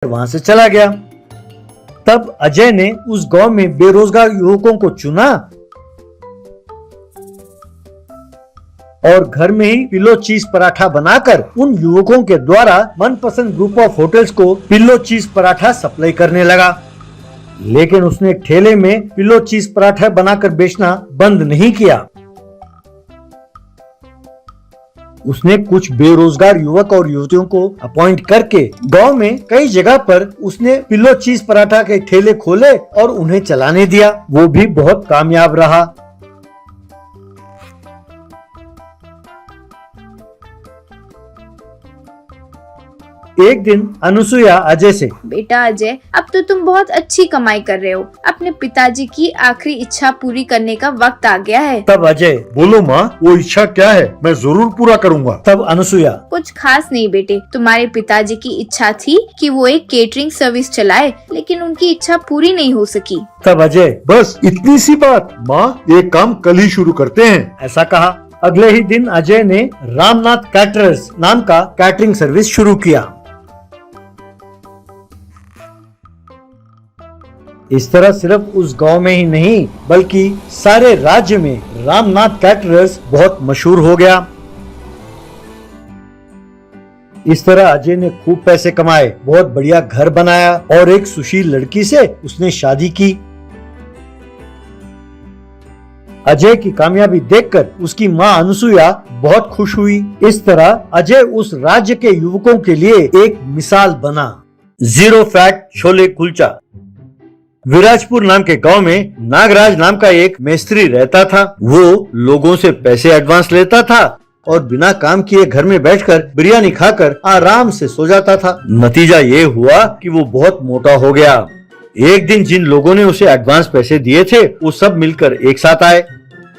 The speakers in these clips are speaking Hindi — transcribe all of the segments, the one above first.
वहां से चला गया। तब अजय ने उस गांव में बेरोजगार युवकों को चुना और घर में ही पिल्लो चीज पराठा बनाकर उन युवकों के द्वारा मनपसंद ग्रुप ऑफ होटल्स को पिल्लो चीज पराठा सप्लाई करने लगा। लेकिन उसने ठेले में पिल्लो चीज पराठा बनाकर बेचना बंद नहीं किया। उसने कुछ बेरोजगार युवक और युवतियों को अपॉइंट करके गांव में कई जगह पर उसने पिल्लो चीज पराठा के ठेले खोले और उन्हें चलाने दिया। वो भी बहुत कामयाब रहा। एक दिन अनुसुईया अजय से, बेटा अजय, अब तो तुम बहुत अच्छी कमाई कर रहे हो। अपने पिताजी की आखिरी इच्छा पूरी करने का वक्त आ गया है। तब अजय, बोलो माँ, वो इच्छा क्या है? मैं जरूर पूरा करूँगा। तब अनुसुईया, कुछ खास नहीं बेटे, तुम्हारे पिताजी की इच्छा थी कि वो एक केटरिंग सर्विस चलाए, लेकिन उनकी इच्छा पूरी नहीं हो सकी। तब अजय, बस इतनी सी बात माँ, एक काम कल ही शुरू करते हैं। ऐसा कहा। अगले ही दिन अजय ने रामनाथ कैटरर्स नाम का कैटरिंग सर्विस शुरू किया। इस तरह सिर्फ उस गांव में ही नहीं बल्कि सारे राज्य में रामनाथ कैटरर्स बहुत मशहूर हो गया। इस तरह अजय ने खूब पैसे कमाए, बहुत बढ़िया घर बनाया और एक सुशील लड़की से उसने शादी की। अजय की कामयाबी देखकर उसकी माँ अनुसुईया बहुत खुश हुई। इस तरह अजय उस राज्य के युवकों के लिए एक मिसाल बना। 0 फैट छोले कुलचा। विराजपुर नाम के गांव में नागराज नाम का एक मिस्त्री रहता था। वो लोगों से पैसे एडवांस लेता था और बिना काम किए घर में बैठकर बिरयानी खाकर आराम से सो जाता था। नतीजा ये हुआ कि वो बहुत मोटा हो गया। एक दिन जिन लोगों ने उसे एडवांस पैसे दिए थे वो सब मिलकर एक साथ आए।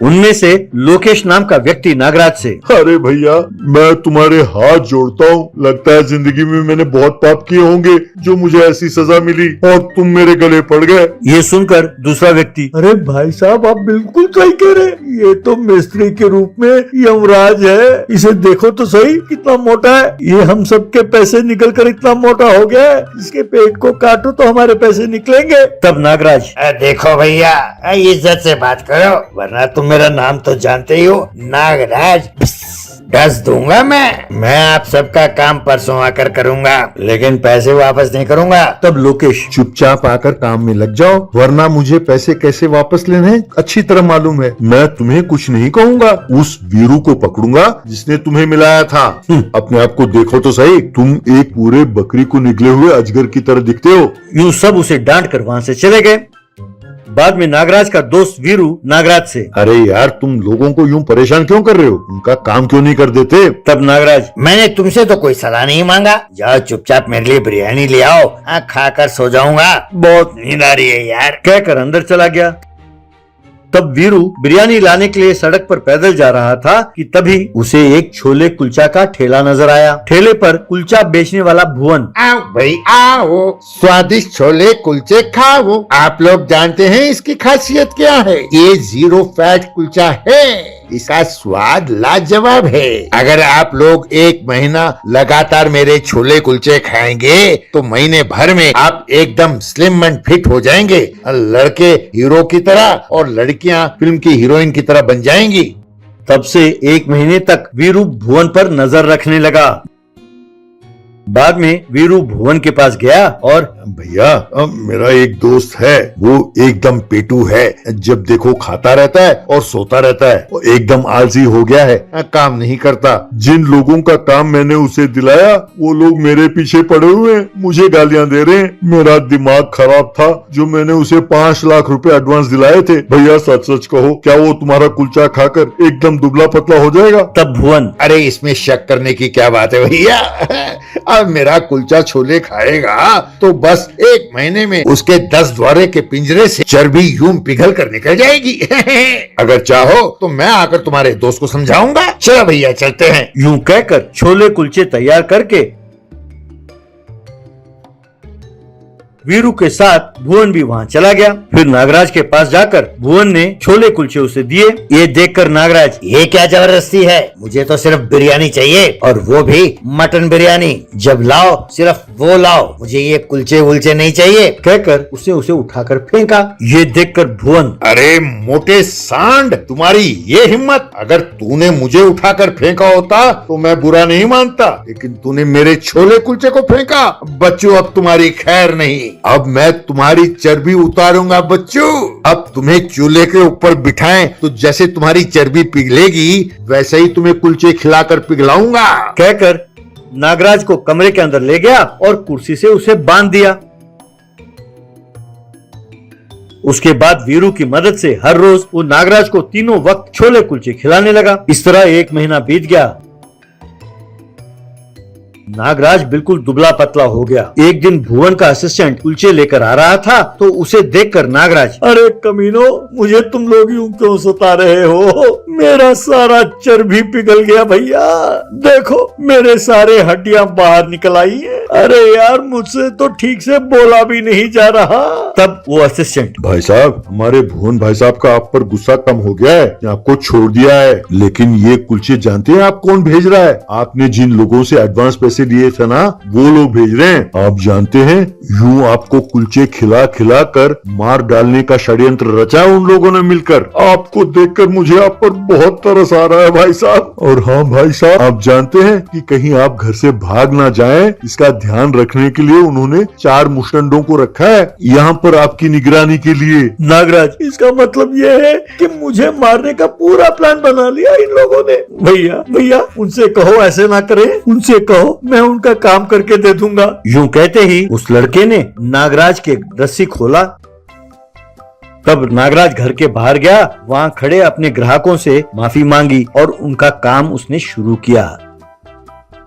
उनमें से लोकेश नाम का व्यक्ति नागराज से, अरे भैया, मैं तुम्हारे हाथ जोड़ता हूँ। लगता है जिंदगी में मैंने बहुत पाप किए होंगे जो मुझे ऐसी सजा मिली और तुम मेरे गले पड़ गए। ये सुनकर दूसरा व्यक्ति, अरे भाई साहब, आप बिल्कुल सही कह रहे हैं। ये तो मिस्त्री के रूप में यमराज है। इसे देखो तो सही, कितना मोटा है। ये हम सबके पैसे निकल कर इतना मोटा हो गया है। इसके पेट को काटो तो हमारे पैसे निकलेंगे। तब नागराज, देखो भैया, इज्जत से बात करो, वरना तुम मेरा नाम तो जानते ही हो, नागराज। डस दूंगा मैं आप सबका काम परसों आकर करूंगा, लेकिन पैसे वापस नहीं करूंगा। तब लोकेश, चुपचाप आकर काम में लग जाओ, वरना मुझे पैसे कैसे वापस लेने हैं अच्छी तरह मालूम है। मैं तुम्हें कुछ नहीं कहूँगा, उस वीरू को पकड़ूंगा जिसने तुम्हें मिलाया था। अपने आप को देखो तो सही, तुम एक पूरे बकरी को निकले हुए अजगर की तरह दिखते हो। यूं सब उसे डांट कर वहाँ से चले गए। बाद में नागराज का दोस्त वीरू नागराज से, अरे यार, तुम लोगों को यूं परेशान क्यों कर रहे हो? उनका काम क्यों नहीं कर देते? तब नागराज, मैंने तुमसे तो कोई सलाह नहीं मांगा। जाओ चुपचाप मेरे लिए बिरयानी ले आओ, खाकर सो जाऊंगा, बहुत नींद आ रही है यार, कहकर अंदर चला गया। तब वीरू बिरयानी लाने के लिए सड़क पर पैदल जा रहा था कि तभी उसे एक छोले कुलचा का ठेला नजर आया। ठेले पर कुलचा बेचने वाला भुवन, आओ भाई आओ, स्वादिष्ट छोले कुलचे खाओ। आप लोग जानते हैं इसकी खासियत क्या है? ये 0 फैट कुलचा है, इसका स्वाद लाजवाब है। अगर आप लोग 1 महीना लगातार मेरे छोले कुलचे खाएंगे तो महीने भर में आप एकदम स्लिम एंड फिट हो जाएंगे। लड़के हीरो की तरह और लड़कियां फिल्म की हीरोइन की तरह बन जाएंगी। तब से 1 महीने तक वीरू भुवन पर नजर रखने लगा। बाद में वीरू भुवन के पास गया और, भैया, मेरा एक दोस्त है, वो एकदम पेटू है। जब देखो खाता रहता है और सोता रहता है, वो एकदम आलसी हो गया है, काम नहीं करता। जिन लोगों का काम मैंने उसे दिलाया वो लोग मेरे पीछे पड़े हुए हैं, मुझे गालियां दे रहे हैं। मेरा दिमाग खराब था जो मैंने उसे 5 लाख रुपए एडवांस दिलाए थे। भैया, सच सच कहो, क्या वो तुम्हारा कुलचा खाकर एकदम दुबला पतला हो जाएगा? तब भुवन, अरे इसमें शक करने की क्या बात है भैया, अब मेरा कुलचा छोले खाएगा तो बस 1 महीने में उसके 10 द्वारे के पिंजरे से चर्बी यूं पिघल कर निकल जाएगी। अगर चाहो तो मैं आकर तुम्हारे दोस्त को समझाऊंगा। चलो भैया, चलते हैं। यूं कहकर छोले कुलचे तैयार करके वीरू के साथ भुवन भी वहाँ चला गया। फिर नागराज के पास जाकर भुवन ने छोले कुलचे उसे दिए। ये देखकर नागराज, ये क्या जबरदस्ती है, मुझे तो सिर्फ बिरयानी चाहिए और वो भी मटन बिरयानी। जब लाओ सिर्फ वो लाओ, मुझे ये कुलचे वुलचे नहीं चाहिए, कहकर उसने उसे उठाकर फेंका। ये देखकर भुवन, अरे मोटे सांड, तुम्हारी ये हिम्मत! अगर तूने मुझे उठाकर फेंका होता तो मैं बुरा नहीं मानता, लेकिन तूने मेरे छोले कुलचे को फेंका। बच्चों, अब तुम्हारी खैर नहीं, अब मैं तुम्हारी चर्बी उतारूंगा बच्चों। अब तुम्हें चूल्हे के ऊपर बिठाएं तो जैसे तुम्हारी चर्बी पिघलेगी वैसे ही तुम्हें कुलचे खिलाकर पिघलाऊंगा। कहकर नागराज को कमरे के अंदर ले गया और कुर्सी से उसे बांध दिया। उसके बाद वीरू की मदद से हर रोज वो नागराज को तीनों वक्त छोले कुलचे खिलाने लगा। इस तरह 1 महीना बीत गया। नागराज बिल्कुल दुबला पतला हो गया। एक दिन भुवन का असिस्टेंट कुलचे लेकर आ रहा था तो उसे देखकर नागराज, अरे कमीनो, मुझे तुम लोग यूं क्यों सता रहे हो? मेरा सारा चर्बी पिघल गया भैया, देखो मेरे सारे हड्डियां बाहर निकल आई है। अरे यार, मुझसे तो ठीक से बोला भी नहीं जा रहा। तब वो असिस्टेंट, भाई साहब, हमारे भुवन भाई साहब का आप पर गुस्सा कम हो गया है, आपको छोड़ दिया है, लेकिन ये कुलचे जानते हैं आप कौन भेज रहा है? आपने जिन लोगों से एडवांस पैसे दिए थे ना, वो लोग भेज रहे हैं। आप जानते हैं, यूं आपको कुलचे खिला खिला कर मार डालने का षड्यंत्र रचा उन लोगों ने मिलकर। आपको देखकर मुझे आप पर बहुत तरस आ रहा है भाई साहब। और हाँ भाई साहब, आप जानते हैं कि कहीं आप घर से भाग ना जाएं, इसका ध्यान रखने के लिए उन्होंने 4 मुस्टंडों को रखा है यहाँ पर आपकी निगरानी के लिए। नागराज, इसका मतलब ये है कि मुझे मारने का पूरा प्लान बना लिया इन लोगों ने। भैया भैया, उनसे कहो ऐसे ना करें, उनसे कहो मैं उनका काम करके दे दूंगा। यूं कहते ही उस लड़के ने नागराज के रस्सी खोला। तब नागराज घर के बाहर गया, वहाँ खड़े अपने ग्राहकों से माफी मांगी और उनका काम उसने शुरू किया।